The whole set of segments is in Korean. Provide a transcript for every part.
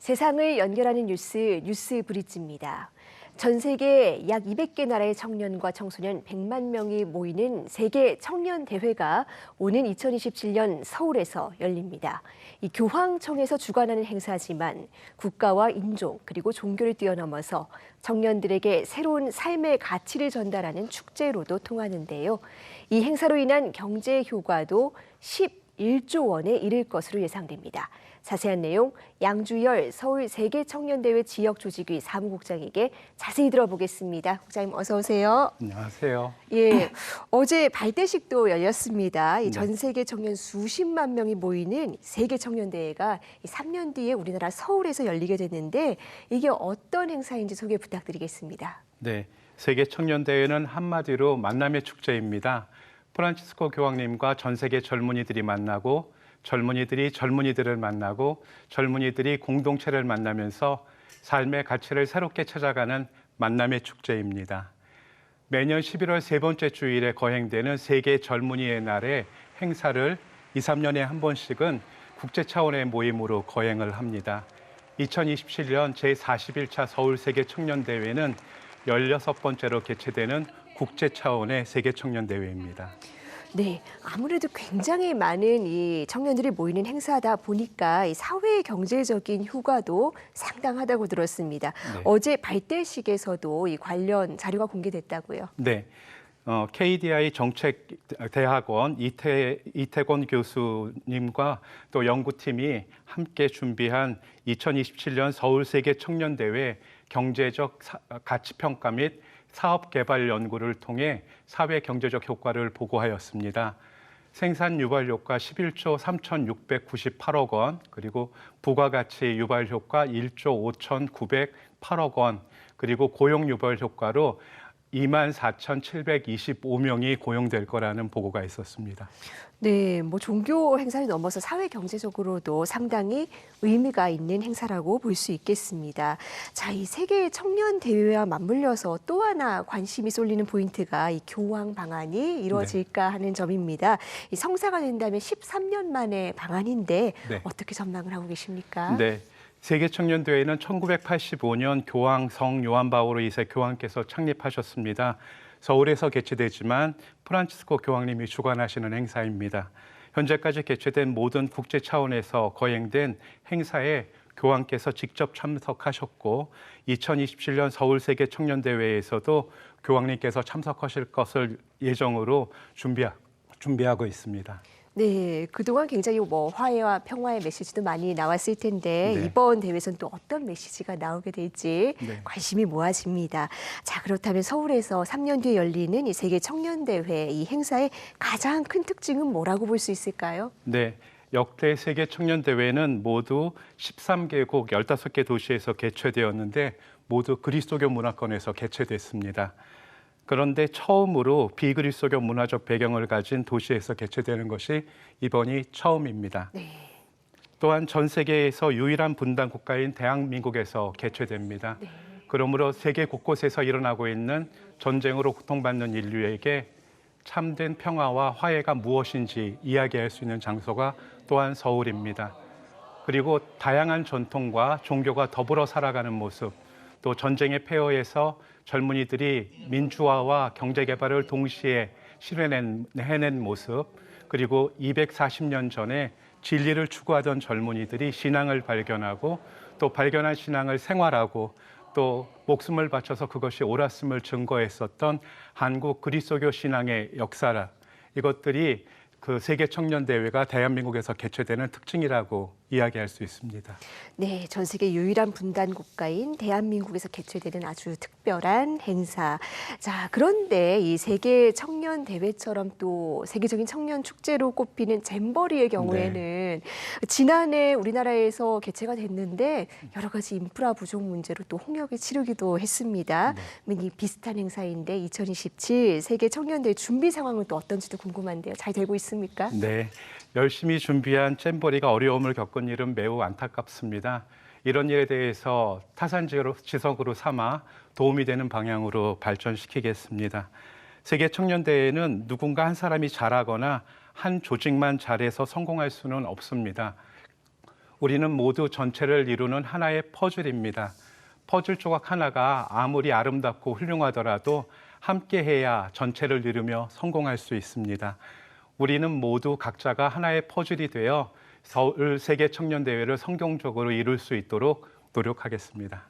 세상을 연결하는 뉴스 브릿지입니다. 전 세계 약 200개 나라의 청년과 청소년 100만 명이 모이는 세계 청년 대회가 오는 2027년 서울에서 열립니다. 이 교황청에서 주관하는 행사지만 국가와 인종 그리고 종교를 뛰어넘어서 청년들에게 새로운 삶의 가치를 전달하는 축제로도 통하는데요. 이 행사로 인한 경제 효과도 11조 원에 이를 것으로 예상됩니다. 자세한 내용 양주열 서울 세계청년대회 지역조직위 사무국장에게 자세히 들어보겠습니다. 국장님 어서 오세요. 안녕하세요. 예, 어제 발대식도 열렸습니다. 이 네. 전 세계 청년 수십만 명이 모이는 세계청년대회가 3년 뒤에 우리나라 서울에서 열리게 됐는데 이게 어떤 행사인지 소개 부탁드리겠습니다. 네, 세계청년대회는 한마디로 만남의 축제입니다. 프란치스코 교황님과 전 세계 젊은이들이 만나고 젊은이들이 젊은이들을 만나고 젊은이들이 공동체를 만나면서 삶의 가치를 새롭게 찾아가는 만남의 축제입니다. 매년 11월 세 번째 주일에 거행되는 세계 젊은이의 날에 행사를 2, 3년에 한 번씩은 국제 차원의 모임으로 거행을 합니다. 2027년 제41차 서울 세계청년대회는 16번째로 개최되는 국제 차원의 세계청년대회입니다. 네, 아무래도 굉장히 많은 이 청년들이 모이는 행사다 보니까 이 사회 경제적인 효과도 상당하다고 들었습니다. 네. 어제 발대식에서도 이 관련 자료가 공개됐다고요. 네, KDI 정책대학원 이태권 교수님과 또 연구팀이 함께 준비한 2027년 서울 세계청년대회 경제적 가치평가 및 사업개발 연구를 통해 사회 경제적 효과를 보고하였습니다. 생산 유발 효과 11조 3,698억 원, 그리고 부가가치 유발 효과 1조 5,908억 원, 그리고 고용 유발 효과로 24,725명이 고용될 거라는 보고가 있었습니다. 네, 뭐 종교 행사를 넘어서 사회 경제적으로도 상당히 의미가 있는 행사라고 볼 수 있겠습니다. 자, 이 세계 청년 대회와 맞물려서 또 하나 관심이 쏠리는 포인트가 이 교황 방한이 이루어질까 하는 점입니다. 이 성사가 된다면 13년 만의 방한인데 네. 어떻게 전망을 하고 계십니까? 네, 세계청년대회는 1985년 교황 성 요한 바오로 2세 교황께서 창립하셨습니다. 서울에서 개최되지만 프란치스코 교황님이 주관하시는 행사입니다. 현재까지 개최된 모든 국제 차원에서 거행된 행사에 교황께서 직접 참석하셨고 2027년 서울 세계 청년대회에서도 교황님께서 참석하실 것을 예정으로 준비하고 있습니다. 네, 그동안 굉장히 뭐 화해와 평화의 메시지도 많이 나왔을 텐데 네. 이번 대회에서는 또 어떤 메시지가 나오게 될지 네. 관심이 모아집니다. 자, 그렇다면 서울에서 3년 뒤에 열리는 이 세계 청년대회 이 행사의 가장 큰 특징은 뭐라고 볼 수 있을까요? 네, 역대 세계 청년대회는 모두 13개국 15개 도시에서 개최되었는데 모두 그리스도교 문화권에서 개최됐습니다. 그런데 처음으로 비그리스도교 문화적 배경을 가진 도시에서 개최되는 것이 이번이 처음입니다. 네. 또한 전 세계에서 유일한 분단 국가인 대한민국에서 개최됩니다. 네. 그러므로 세계 곳곳에서 일어나고 있는 전쟁으로 고통받는 인류에게 참된 평화와 화해가 무엇인지 이야기할 수 있는 장소가 또한 서울입니다. 그리고 다양한 전통과 종교가 더불어 살아가는 모습, 또 전쟁의 폐허에서 젊은이들이 민주화와 경제 개발을 동시에 해낸 모습, 그리고 240년 전에 진리를 추구하던 젊은이들이 신앙을 발견하고 또 발견한 신앙을 생활하고 또 목숨을 바쳐서 그것이 옳았음을 증거했었던 한국 그리스도교 신앙의 역사라, 이것들이 그 세계 청년 대회가 대한민국에서 개최되는 특징이라고 이야기할 수 있습니다. 네, 전 세계 유일한 분단 국가인 대한민국에서 개최되는 아주 특별한 행사. 자, 그런데 이 세계 청년 대회처럼 또 세계적인 청년 축제로 꼽히는 잼버리의 경우에는 지난해 우리나라에서 개최가 됐는데 여러 가지 인프라 부족 문제로 또 홍역을 치르기도 했습니다. 이 비슷한 행사인데 2027 세계 청년 대회 준비 상황은 또 어떤지도 궁금한데요. 잘 되고 있습니까? 네, 열심히 준비한 잼버리가 어려움을 겪은 일은 매우 안타깝습니다. 이런 일에 대해서 타산지석으로 삼아 도움이 되는 방향으로 발전시키겠습니다. 세계 청년대회는 누군가 한 사람이 잘하거나 한 조직만 잘해서 성공할 수는 없습니다. 우리는 모두 전체를 이루는 하나의 퍼즐입니다. 퍼즐 조각 하나가 아무리 아름답고 훌륭하더라도 함께해야 전체를 이루며 성공할 수 있습니다. 우리는 모두 각자가 하나의 퍼즐이 되어 서울 세계 청년 대회를 성공적으로 이룰 수 있도록 노력하겠습니다.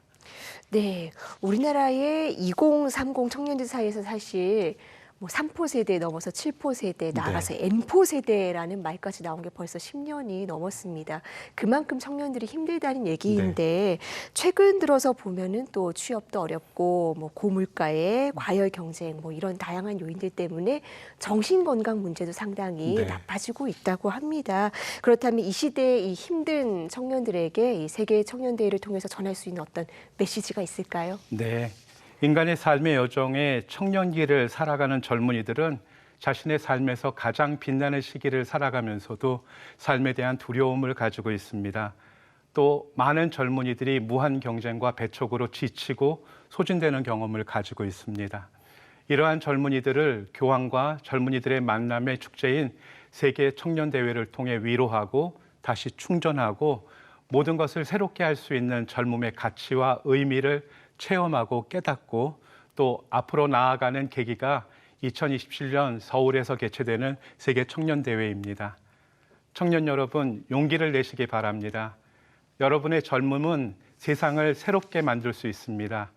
네, 우리나라의 2030 청년들 사이에서 사실 뭐 3포 세대 넘어서 7포 세대, 나아가서 N포 세대라는 말까지 나온 게 벌써 10년이 넘었습니다. 그만큼 청년들이 힘들다는 얘기인데 최근 들어서 보면은 또 취업도 어렵고 뭐 고물가에 과열 경쟁 뭐 이런 다양한 요인들 때문에 정신 건강 문제도 상당히 나빠지고 있다고 합니다. 그렇다면 이 시대의 이 힘든 청년들에게 이 세계 청년 대회를 통해서 전할 수 있는 어떤 메시지가 있을까요? 네. 인간의 삶의 여정에 청년기를 살아가는 젊은이들은 자신의 삶에서 가장 빛나는 시기를 살아가면서도 삶에 대한 두려움을 가지고 있습니다. 또 많은 젊은이들이 무한 경쟁과 배척으로 지치고 소진되는 경험을 가지고 있습니다. 이러한 젊은이들을 교환과 젊은이들의 만남의 축제인 세계 청년 대회를 통해 위로하고 다시 충전하고 모든 것을 새롭게 할 수 있는 젊음의 가치와 의미를 체험하고 깨닫고 또 앞으로 나아가는 계기가 2027년 서울에서 개최되는 세계 청년 대회입니다. 청년 여러분, 용기를 내시기 바랍니다. 여러분의 젊음은 세상을 새롭게 만들 수 있습니다.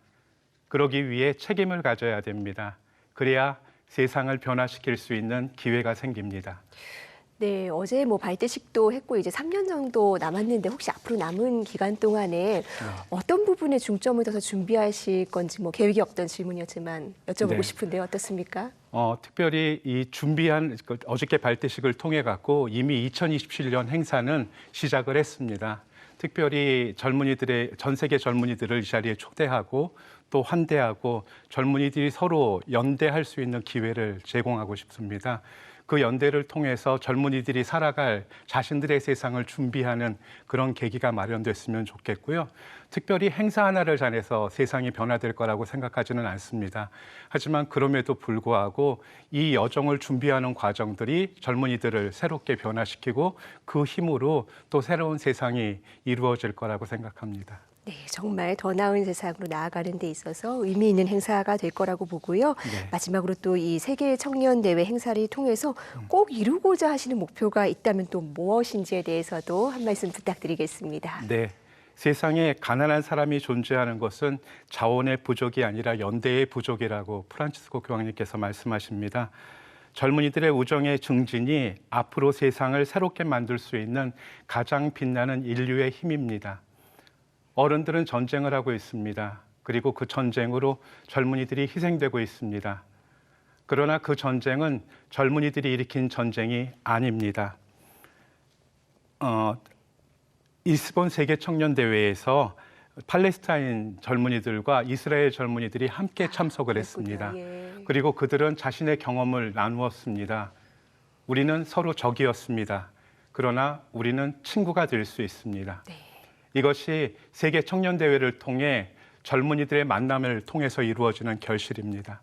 그러기 위해 책임을 가져야 됩니다. 그래야 세상을 변화시킬 수 있는 기회가 생깁니다. 네, 어제 뭐 발대식도 했고 이제 3년 정도 남았는데 혹시 앞으로 남은 기간 동안에 어떤 부분에 중점을 둬서 준비하실 건지 뭐 계획이 없던 질문이었지만 여쭤보고 싶은데요. 어떻습니까? 특별히 이 준비한 어저께 발대식을 통해 갖고 이미 2027년 행사는 시작을 했습니다. 특별히 젊은이들의 전 세계 젊은이들을 이 자리에 초대하고 또 환대하고 젊은이들이 서로 연대할 수 있는 기회를 제공하고 싶습니다. 그 연대를 통해서 젊은이들이 살아갈 자신들의 세상을 준비하는 그런 계기가 마련됐으면 좋겠고요. 특별히 행사 하나를 잘해서 세상이 변화될 거라고 생각하지는 않습니다. 하지만 그럼에도 불구하고 이 여정을 준비하는 과정들이 젊은이들을 새롭게 변화시키고 그 힘으로 또 새로운 세상이 이루어질 거라고 생각합니다. 네, 정말 더 나은 세상으로 나아가는 데 있어서 의미 있는 행사가 될 거라고 보고요. 마지막으로 또 이 세계 청년 대회 행사를 통해서 꼭 이루고자 하시는 목표가 있다면 또 무엇인지에 대해서도 한 말씀 부탁드리겠습니다. 네. 세상에 가난한 사람이 존재하는 것은 자원의 부족이 아니라 연대의 부족이라고 프란치스코 교황님께서 말씀하십니다. 젊은이들의 우정의 증진이 앞으로 세상을 새롭게 만들 수 있는 가장 빛나는 인류의 힘입니다. 어른들은 전쟁을 하고 있습니다. 그리고 그 전쟁으로 젊은이들이 희생되고 있습니다. 그러나 그 전쟁은 젊은이들이 일으킨 전쟁이 아닙니다. 리스본 세계 청년 대회에서 팔레스타인 젊은이들과 이스라엘 젊은이들이 함께 참석을 했습니다. 그리고 그들은 자신의 경험을 나누었습니다. 우리는 서로 적이었습니다. 그러나 우리는 친구가 될 수 있습니다. 이것이 세계 청년 대회를 통해 젊은이들의 만남을 통해서 이루어지는 결실입니다.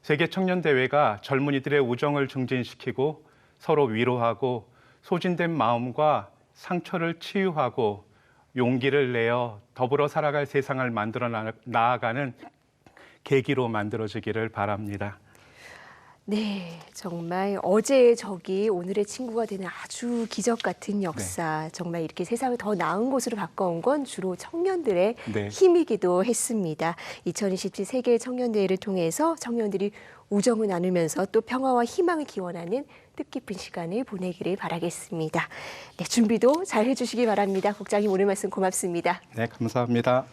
세계 청년 대회가 젊은이들의 우정을 증진시키고 서로 위로하고 소진된 마음과 상처를 치유하고 용기를 내어 더불어 살아갈 세상을 만들어 나아가는 계기로 만들어지기를 바랍니다. 네, 정말 어제의 적이 오늘의 친구가 되는 아주 기적 같은 역사. 정말 이렇게 세상을 더 나은 곳으로 바꿔온 건 주로 청년들의 힘이기도 했습니다. 2027 세계 청년대회를 통해서 청년들이 우정을 나누면서 또 평화와 희망을 기원하는 뜻깊은 시간을 보내기를 바라겠습니다. 네, 준비도 잘 해주시기 바랍니다. 국장님 오늘 말씀 고맙습니다. 네, 감사합니다.